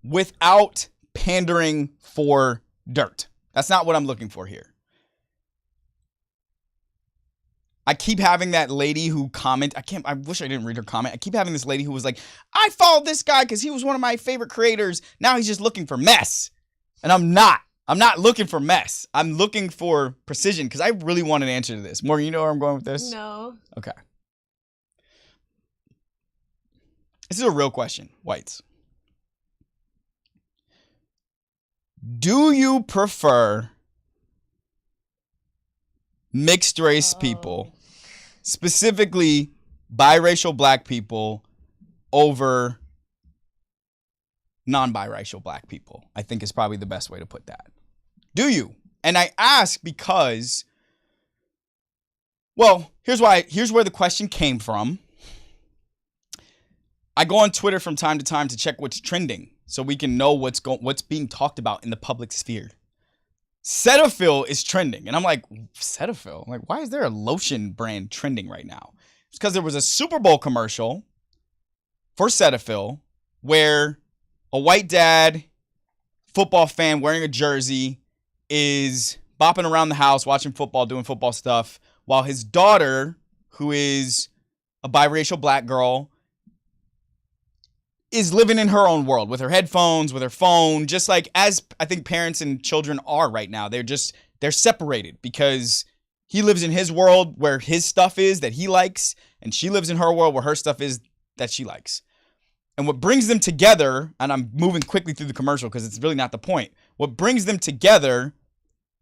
Without pandering for dirt. That's not what I'm looking for here. I keep having that lady who I wish I didn't read her comment. I keep having this lady who was like, I followed this guy because he was one of my favorite creators. Now he's just looking for mess. And I'm not looking for mess. I'm looking for precision because I really want an answer to this. Morgan, you know where I'm going with this? No. Okay. This is a real question, whites. Do you prefer mixed race people, specifically biracial black people, over non-biracial black people? I think is probably the best way to put that. Do you? And I ask because, well, here's where the question came from. I go on Twitter from time to time to check what's trending so we can know what's being talked about in the public sphere. Cetaphil is trending. And I'm like, Cetaphil? Like, why is there a lotion brand trending right now? It's because there was a Super Bowl commercial for Cetaphil where a white dad, football fan wearing a jersey, is bopping around the house, watching football, doing football stuff, while his daughter, who is a biracial black girl, is living in her own world with her headphones, with her phone, just like as I think parents and children are right now. They're separated because he lives in his world where his stuff is that he likes, and she lives in her world where her stuff is that she likes. And what brings them together, and I'm moving quickly through the commercial because it's really not the point. What brings them together,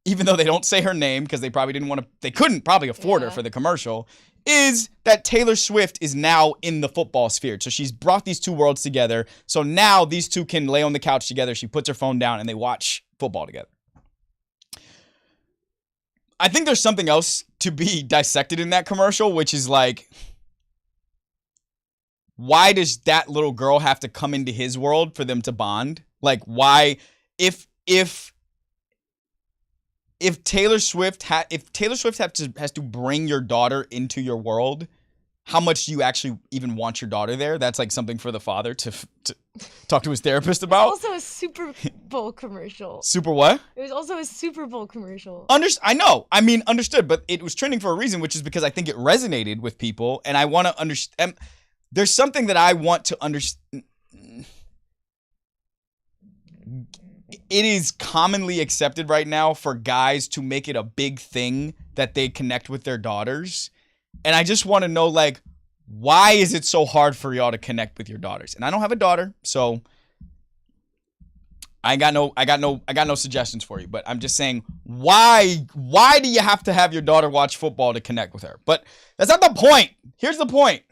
even though they don't say her name because they couldn't probably afford her for the commercial, is that Taylor Swift is now in the football sphere. So she's brought these two worlds together. So now these two can lay on the couch together. She puts her phone down and they watch football together. I think there's something else to be dissected in that commercial, which is like, why does that little girl have to come into his world for them to bond? Like, why, if Taylor Swift has to bring your daughter into your world, how much do you actually even want your daughter there? That's like something for the father to talk to his therapist about. It's also a Super Bowl commercial. Super what? It was also a Super Bowl commercial. I know. I mean, understood, but it was trending for a reason, which is because I think it resonated with people, and I want to understand. There's something that I want to understand. It is commonly accepted right now for guys to make it a big thing that they connect with their daughters. And I just want to know, like, why is it so hard for y'all to connect with your daughters? And I don't have a daughter, so I got no suggestions for you, but I'm just saying, why do you have to have your daughter watch football to connect with her? But that's not the point. Here's the point.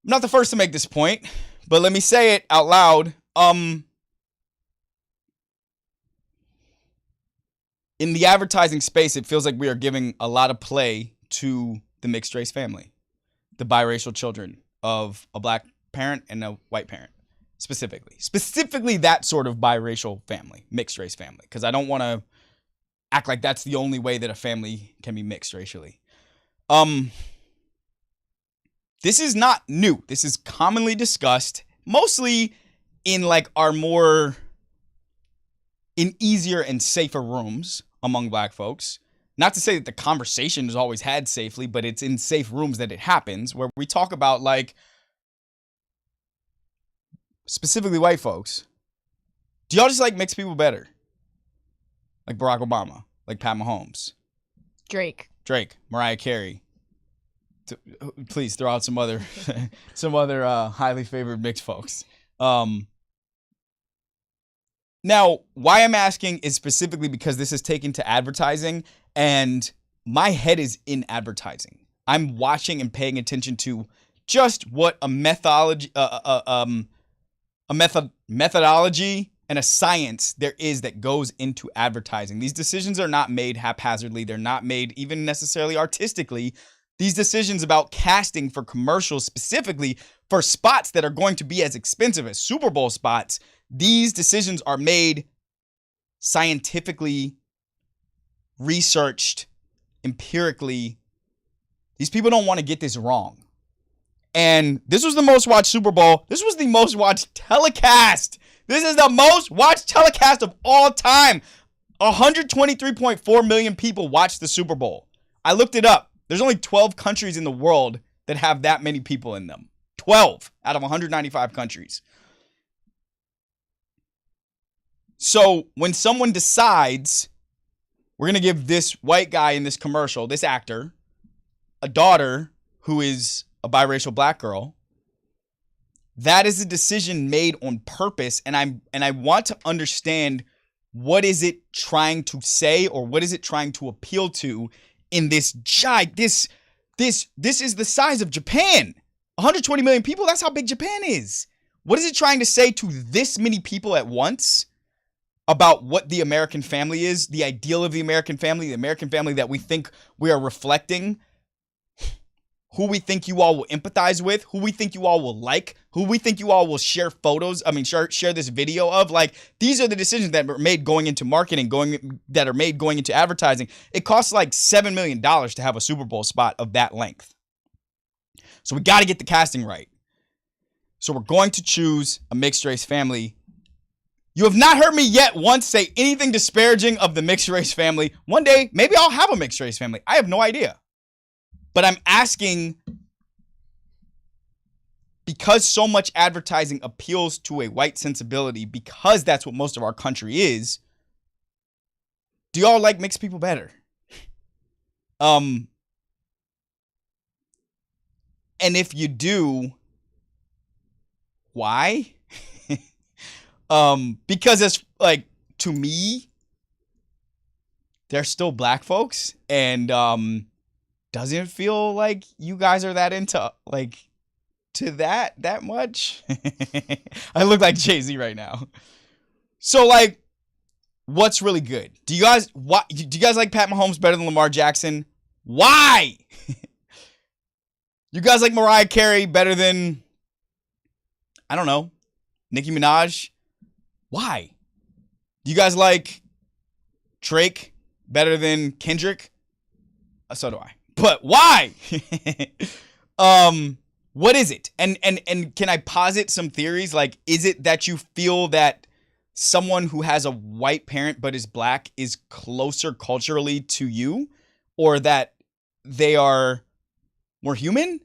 I'm not the first to make this point, but let me say it out loud. In the advertising space, it feels like we are giving a lot of play to the mixed race family, the biracial children of a black parent and a white parent, specifically that sort of biracial family, mixed race family, because I don't want to act like that's the only way that a family can be mixed racially. This is not new. This is commonly discussed, mostly in like our more in easier and safer rooms among black folks. Not to say that the conversation is always had safely, but it's in safe rooms that it happens, where we talk about, like, specifically white folks. Do y'all just like mix people better? Like Barack Obama, like Pat Mahomes, Drake, Mariah Carey. Please throw out some other highly favored mixed folks. Now, why I'm asking is specifically because this is taken to advertising, and my head is in advertising. I'm watching and paying attention to just what a methodology and a science there is that goes into advertising. These decisions are not made haphazardly. They're not made even necessarily artistically. These decisions about casting for commercials, specifically for spots that are going to be as expensive as Super Bowl spots, these decisions are made scientifically, researched, empirically. These people don't want to get this wrong. And this was the most watched Super Bowl. This was the most watched telecast. This is the most watched telecast of all time. 123.4 million people watched the Super Bowl. I looked it up. There's only 12 countries in the world that have that many people in them. 12 out of 195 countries. So when someone decides, we're going to give this white guy in this commercial, this actor, a daughter who is a biracial black girl, that is a decision made on purpose. And I want to understand, what is it trying to say, or what is it trying to appeal to in this this is the size of Japan. 120 million people, that's how big Japan is. What is it trying to say to this many people at once about what the American family is, the ideal of the American family that we think we are reflecting? who we think you all will empathize with, who we think you all will like, who we think you all will share photos, share this video of. Like, these are the decisions that are made going into marketing, going into advertising. It costs like $7 million to have a Super Bowl spot of that length. So we got to get the casting right. So we're going to choose a mixed race family. You have not heard me yet once say anything disparaging of the mixed race family. One day, maybe I'll have a mixed race family. I have no idea. But I'm asking, because so much advertising appeals to a white sensibility, because that's what most of our country is, do y'all like mixed people better? And if you do, why? Because it's like, to me, they're still black folks, and doesn't feel like you guys are that into to that much. I look like Jay-Z right now. So like, what's really good? Do you guys like Pat Mahomes better than Lamar Jackson? Why? You guys like Mariah Carey better than, I don't know, Nicki Minaj? Why? Do you guys like Drake better than Kendrick? So do I. But why? What is it? And can I posit some theories? Like, is it that you feel that someone who has a white parent but is black is closer culturally to you, or that they are more human,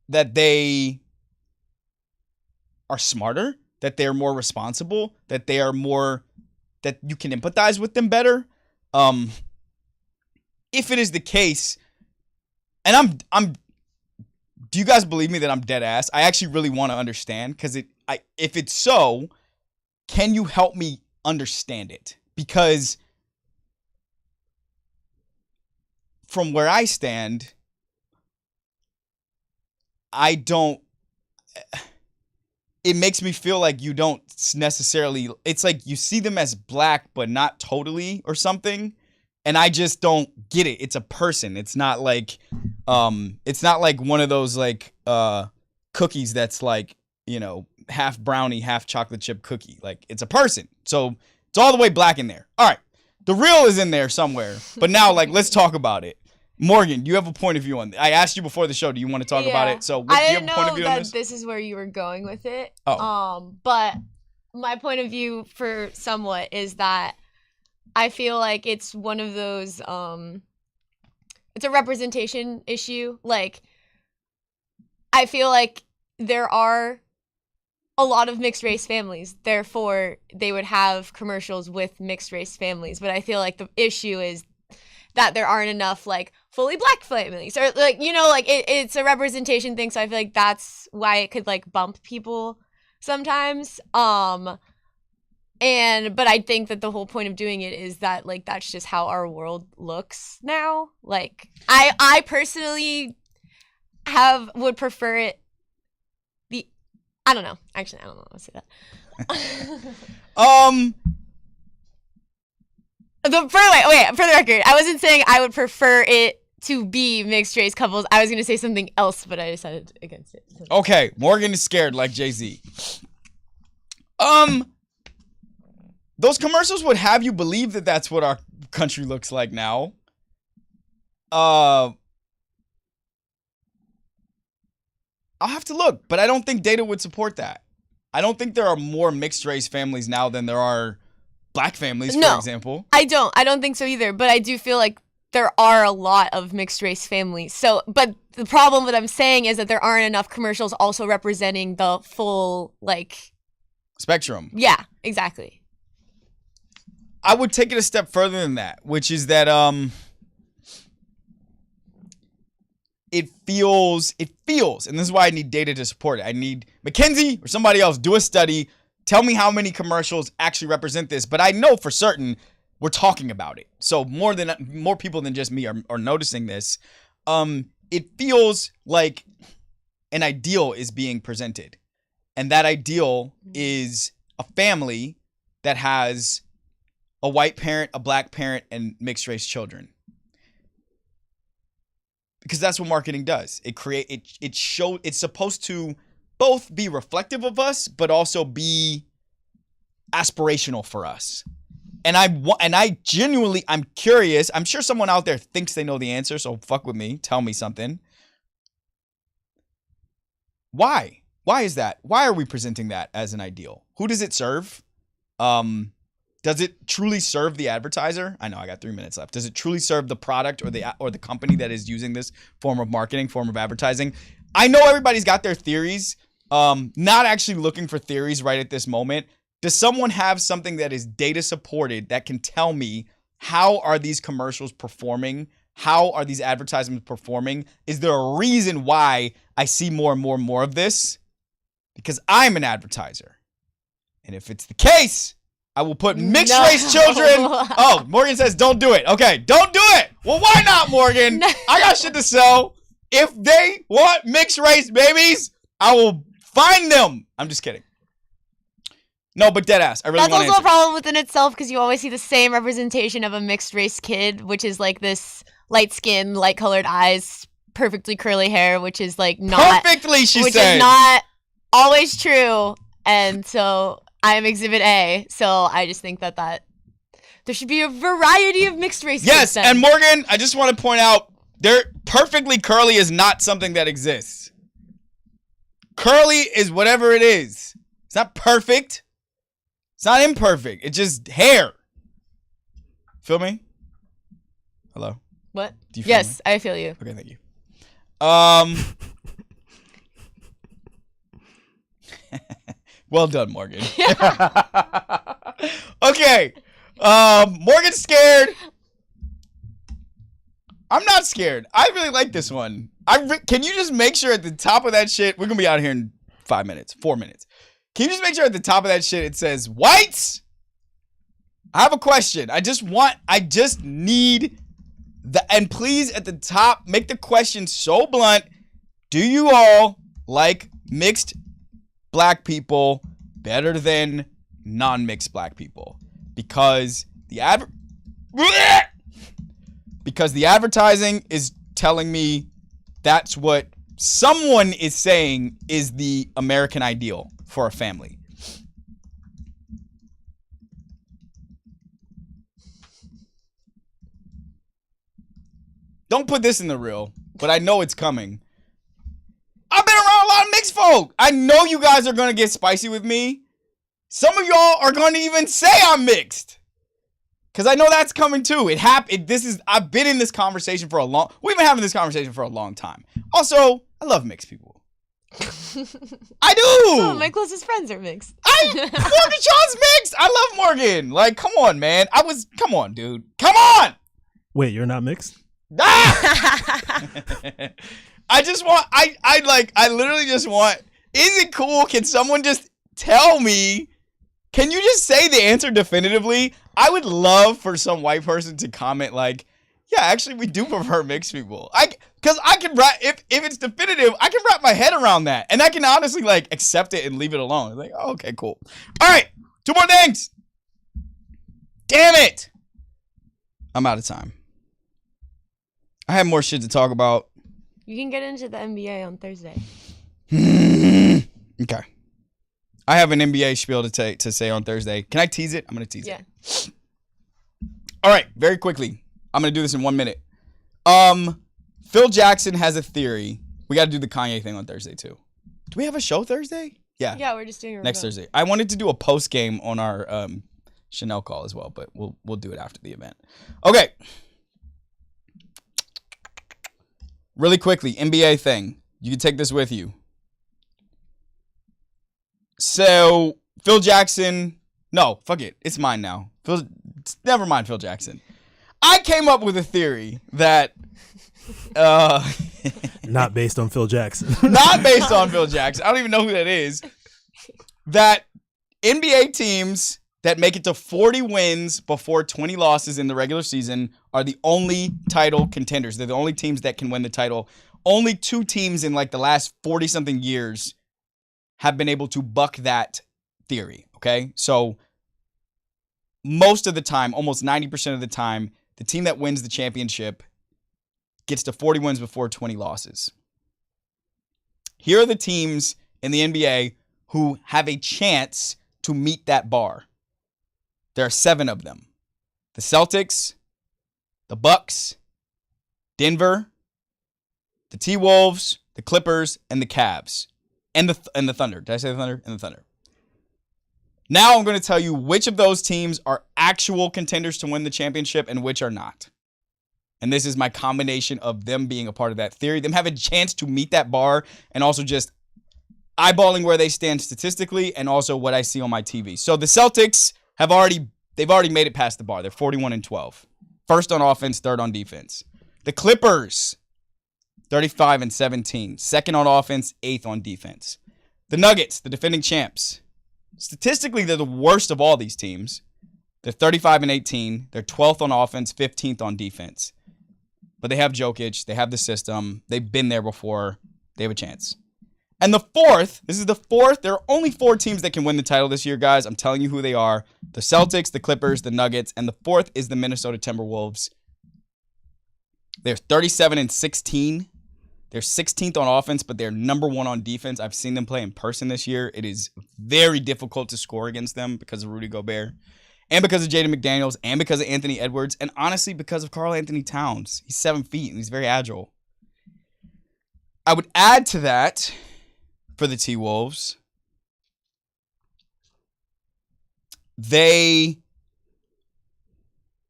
that they are smarter, that they're more responsible, that they are more, that you can empathize with them better? If it is the case, and I'm do you guys believe me that I'm dead ass? I actually really want to understand, because if it's so, can you help me understand it? Because from where I stand, it makes me feel like you don't necessarily, it's like you see them as black, but not totally or something. And I just don't get it. It's a person. It's not like one of those like cookies that's like, half brownie, half chocolate chip cookie. Like, it's a person. So it's all the way black in there. All right. The real is in there somewhere. But now, like, let's talk about it. Morgan, you have a point of view on this. I asked you before the show, do you want to talk about it? So do you have a point of view on this? I didn't know that this is where you were going with it. Oh. But my point of view for somewhat is that I feel like it's one of those, it's a representation issue. Like, I feel like there are a lot of mixed race families, therefore they would have commercials with mixed race families. But I feel like the issue is that there aren't enough like fully black families, or like, it's a representation thing. So I feel like that's why it could like bump people sometimes. But I think that the whole point of doing it is that like that's just how our world looks now. Like, I personally would prefer it. I don't know. Actually, I don't know how to say that. For the record, I wasn't saying I would prefer it to be mixed race couples. I was gonna say something else, but I decided against it. Okay, Morgan is scared like Jay-Z. Those commercials would have you believe that that's what our country looks like now. I'll have to look, but I don't think data would support that. I don't think there are more mixed race families now than there are black families, for example. I don't think so either, but I do feel like there are a lot of mixed race families. So, but the problem that I'm saying is that there aren't enough commercials also representing the full, like, spectrum. Yeah, exactly. I would take it a step further than that, which is that it feels, and this is why I need data to support it. I need McKinsey or somebody else do a study, tell me how many commercials actually represent this. But I know for certain we're talking about it. So more people than just me are noticing this. It feels like an ideal is being presented. And that ideal is a family that has a white parent, a black parent, and mixed race children. because that's what marketing does. It's supposed to both be reflective of us, but also be aspirational for us. And I genuinely, I'm curious. I'm sure someone out there thinks they know the answer, so fuck with me. Tell me something. Why? Why is that? Why are we presenting that as an ideal? Who does it serve? Does it truly serve the advertiser? I know I got 3 minutes left. Does it truly serve the product or the company that is using this form of marketing, form of advertising? I know everybody's got their theories. Not actually looking for theories right at this moment. Does someone have something that is data supported that can tell me how are these commercials performing? How are these advertisements performing? Is there a reason why I see more and more and more of this? Because I'm an advertiser. And if it's the case, I will put mixed race children. Oh, Morgan says don't do it. Okay, don't do it. Well, why not, Morgan? I got shit to sell. If they want mixed race babies, I will find them. I'm just kidding. No, but dead ass. I really want to answer. That's also a problem within itself because you always see the same representation of a mixed race kid, which is like this light skin, light colored eyes, perfectly curly hair, which is like not perfectly. She which said is not always true. And so I am Exhibit A. So I just think that there should be a variety of mixed race. Yes, kids and Morgan, I just want to point out, perfectly curly is not something that exists. Curly is whatever it is. It's not perfect. It's not imperfect. It's just hair. Feel me? Hello? What? Do you feel yes, me? I feel you. Okay, thank you. Well done, Morgan. Okay. Morgan's scared. I'm not scared. I really like this one. Can you just make sure at the top of that shit, we're going to be out here in 4 minutes. Can you just make sure at the top of that shit it says whites? I have a question. I just need and please at the top, make the question so blunt. Do you all like mixed black people better than non-mixed black people? Because the advertising is telling me that's what someone is saying is the American ideal for a family. Don't put this in the reel, but I know it's coming. I've been around a lot of mixed folk. I know you guys are going to get spicy with me. Some of y'all are going to even say I'm mixed. Because I know that's coming too. I've been in this conversation we've been having this conversation for a long time. Also, I love mixed people. I do. Oh, my closest friends are mixed. Morgan Sean's mixed. I love Morgan. Like, come on, man. Come on, dude. Come on. Wait, you're not mixed? Ah! I literally just want, is it cool? Can someone just tell me? Can you just say the answer definitively? I would love for some white person to comment like, yeah, actually, we do prefer mixed people. Because I can wrap, if it's definitive, I can wrap my head around that. And I can honestly, accept it and leave it alone. Like, oh, okay, cool. All right, 2 more things. Damn it. I'm out of time. I have more shit to talk about. You can get into the NBA on Thursday. Okay. I have an NBA spiel to say on Thursday. Can I tease it? I'm going to tease it. All right, very quickly. I'm going to do this in 1 minute. Phil Jackson has a theory. We got to do the Kanye thing on Thursday, too. Do we have a show Thursday? Yeah. Yeah, we're just doing it next Thursday. I wanted to do a post game on our Chanel call as well, but we'll do it after the event. Okay. Really quickly, NBA thing. You can take this with you. So, Phil Jackson. No, fuck it. It's mine now. Never mind Phil Jackson. I came up with a theory that not based on Phil Jackson. Not based on Phil Jackson. I don't even know who that is. That NBA teams that make it to 40 wins before 20 losses in the regular season are the only title contenders. They're the only teams that can win the title. Only 2 teams in the last 40-something years have been able to buck that theory, okay? So most of the time, almost 90% of the time, the team that wins the championship gets to 40 wins before 20 losses. Here are the teams in the NBA who have a chance to meet that bar. There are 7 of them. The Celtics, the Bucks, Denver, the T-Wolves, the Clippers, and the Cavs. And the Thunder. Did I say the Thunder? And the Thunder. Now I'm going to tell you which of those teams are actual contenders to win the championship and which are not. And this is my combination of them being a part of that theory, them having a chance to meet that bar, and also just eyeballing where they stand statistically and also what I see on my TV. So the Celtics they've already made it past the bar. They're 41-12. First on offense, third on defense. The Clippers, 35-17. Second on offense, 8th on defense. The Nuggets, the defending champs. Statistically, they're the worst of all these teams. They're 35-18. They're 12th on offense, 15th on defense. But they have Jokic. They have the system. They've been there before. They have a chance. And the fourth, this is the fourth. There are only 4 teams that can win the title this year, guys. I'm telling you who they are. The Celtics, the Clippers, the Nuggets, and the fourth is the Minnesota Timberwolves. They're 37-16. They're 16th on offense, but they're number 1 on defense. I've seen them play in person this year. It is very difficult to score against them because of Rudy Gobert, and because of Jaden McDaniels, and because of Anthony Edwards, and honestly because of Karl Anthony Towns. He's 7 feet, and he's very agile. I would add to that, for the T-Wolves, they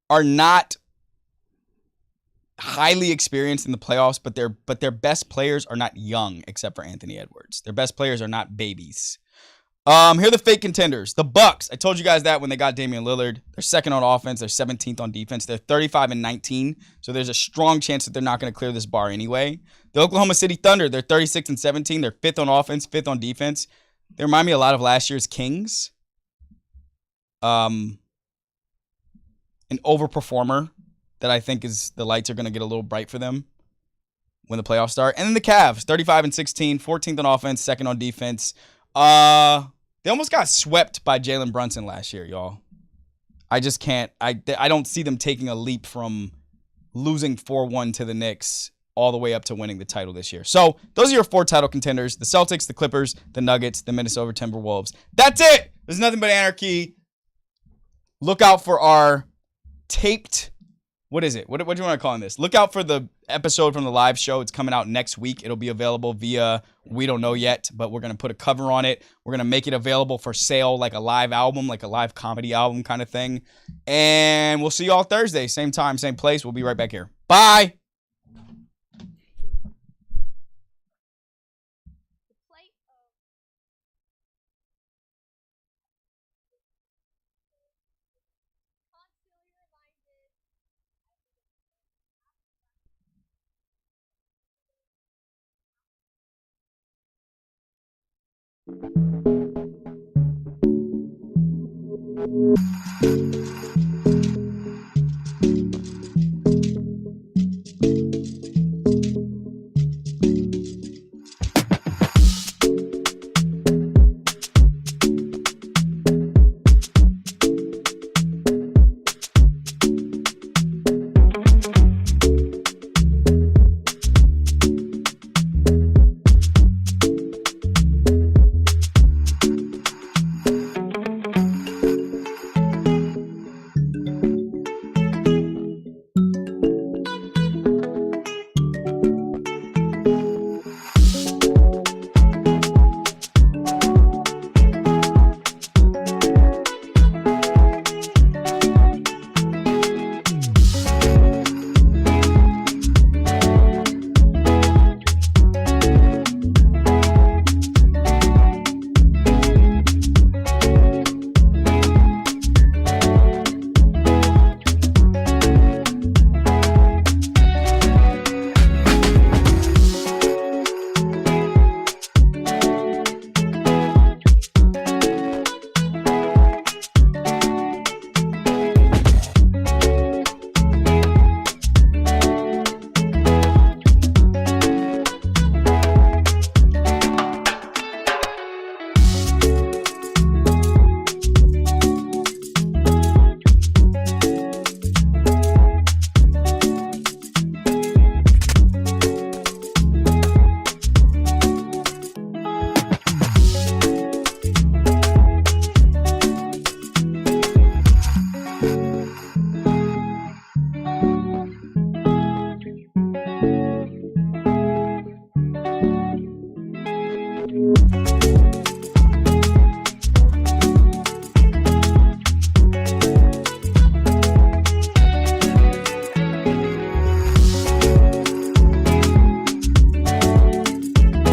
are not highly experienced in the playoffs, but their best players are not young, except for Anthony Edwards. Their best players are not babies. Here are the fake contenders. The Bucks. I told you guys that when they got Damian Lillard. They're 2nd on offense. They're 17th on defense. They're 35-19. So there's a strong chance that they're not going to clear this bar anyway. The Oklahoma City Thunder. They're 36-17. They're 5th on offense, 5th on defense. They remind me a lot of last year's Kings. An overperformer that I think is the lights are going to get a little bright for them when the playoffs start. And then the Cavs, 35-16, 14th on offense, 2nd on defense. They almost got swept by Jalen Brunson last year, y'all. I just can't. I don't see them taking a leap from losing 4-1 to the Knicks all the way up to winning the title this year. So those are your 4 title contenders: the Celtics, the Clippers, the Nuggets, the Minnesota Timberwolves. That's it. There's nothing but anarchy. Look out for our taped. What is it? What do you want to call this? Look out for the episode from the live show. It's coming out next week. It'll be available via, we don't know yet, but we're going to put a cover on it. We're going to make it available for sale like a live album, like a live comedy album kind of thing. And we'll see y'all Thursday. Same time, same place. We'll be right back here. Bye.